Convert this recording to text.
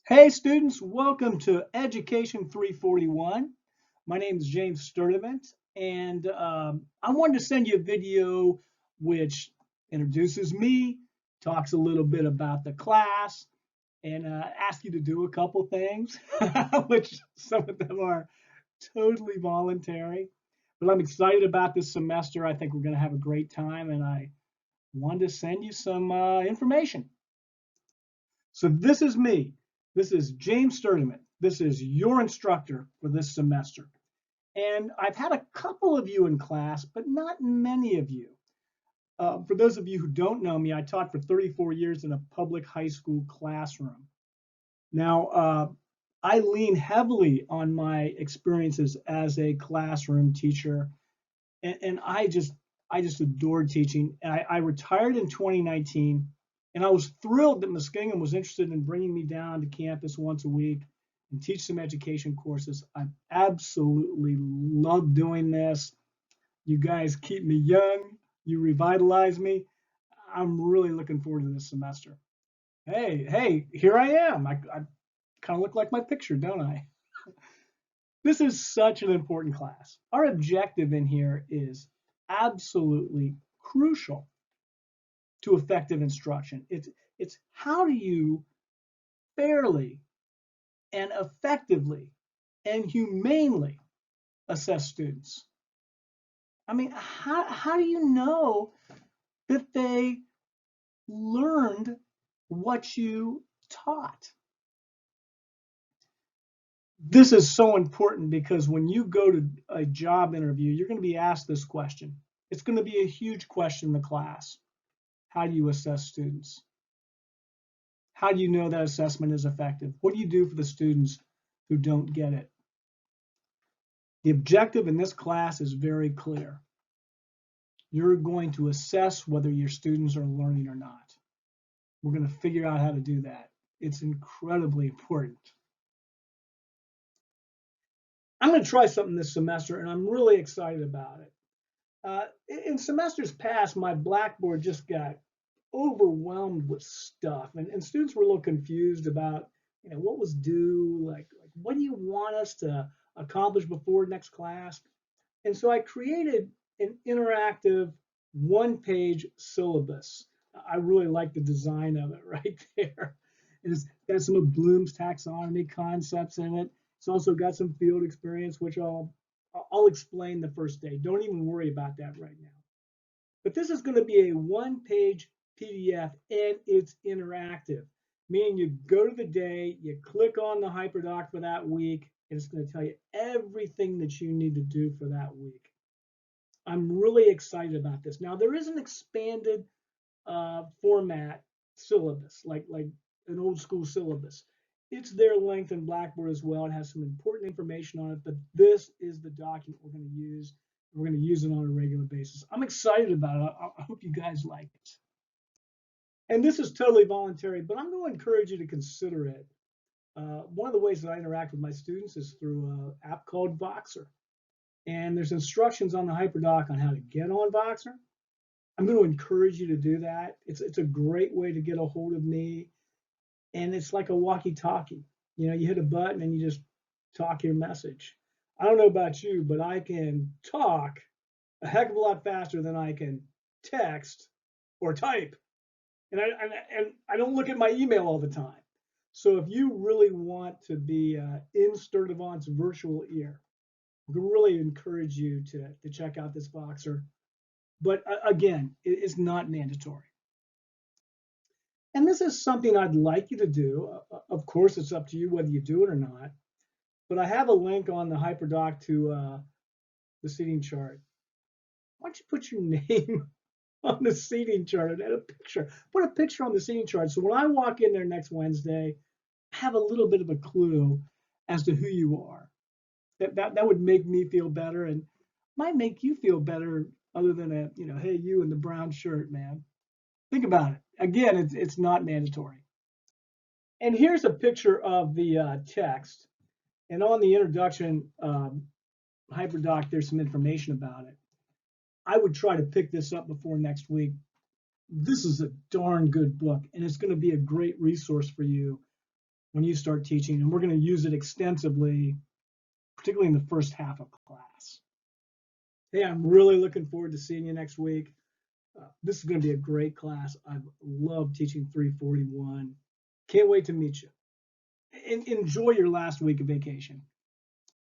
Hey students, welcome to Education 341. My name is James Sturdivant, and I wanted to send you a video which introduces me, talks a little bit about the class, and ask you to do a couple things, which some of them are totally voluntary. But I'm excited about this semester. I think we're going to have a great time, and I wanted to send you some information. So this is me. This is James Sturdivant. This is your instructor for this semester. And I've had a couple of you in class, but not many of you. For those of you who don't know me, I taught for 34 years in a public high school classroom. Now, I lean heavily on my experiences as a classroom teacher, and I just adored teaching. I retired in 2019. And I was thrilled that Muskingum was interested in bringing me down to campus once a week and teach some education courses. I absolutely love doing this. You guys keep me young. You revitalize me. I'm really looking forward to this semester. Hey, here I am. I kind of look like my picture, don't I? This is such an important class. Our objective in here is absolutely crucial to effective instruction. It's how do you fairly and effectively and humanely assess students? I mean, how do you know that they learned what you taught? This is so important because when you go to a job interview, you're going to be asked this question. It's going to be a huge question in the class. How do you assess students? How do you know that assessment is effective? What do you do for the students who don't get it? The objective in this class is very clear. You're going to assess whether your students are learning or not. We're going to figure out how to do that. It's incredibly important. I'm going to try something this semester, and I'm really excited about it. In semesters past, my Blackboard just got overwhelmed with stuff, and students were a little confused about, what was due, like what do you want us to accomplish before next class? And so I created an interactive one-page syllabus. I really like the design of it right there. It's got some of Bloom's taxonomy concepts in it. It's also got some field experience, which I'll explain the first day. Don't even worry about that right now. But this is going to be a one-page PDF, and it's interactive, meaning you go to the day, you click on the Hyperdoc for that week, and it's going to tell you everything that you need to do for that week. I'm really excited about this. Now, there is an expanded format syllabus, like an old school syllabus. It's their length in Blackboard as well. It has some important information on it, but this is the document we're going to use. We're going to use it on a regular basis. I'm excited about it. I hope you guys like it. And this is totally voluntary, but I'm going to encourage you to consider it. One of the ways that I interact with my students is through an app called Voxer. And there's instructions on the Hyperdoc on how to get on Voxer. I'm going to encourage you to do that. It's a great way to get a hold of me. And it's like a walkie-talkie. You hit a button and you just talk your message. I don't know about you, but I can talk a heck of a lot faster than I can text or type. And I don't look at my email all the time. So if you really want to be in Sturdivant's virtual ear, I really encourage you to check out this Voxer. But again, it's not mandatory. And this is something I'd like you to do. Of course, it's up to you whether you do it or not. But I have a link on the Hyperdoc to the seating chart. Why don't you put your name on the seating chart and add a picture? Put a picture on the seating chart. So when I walk in there next Wednesday, I have a little bit of a clue as to who you are. That would make me feel better and might make you feel better, other than hey, you in the brown shirt, man. Think about it. Again, it's not mandatory. And here's a picture of the text. And on the introduction Hyperdoc, there's some information about it. I would try to pick this up before next week. This is a darn good book, and it's going to be a great resource for you when you start teaching, and we're going to use it extensively, particularly in the first half of class. Hey, I'm really looking forward to seeing you next week. This is going to be a great class. I've loved teaching 341. Can't wait to meet you. And enjoy your last week of vacation.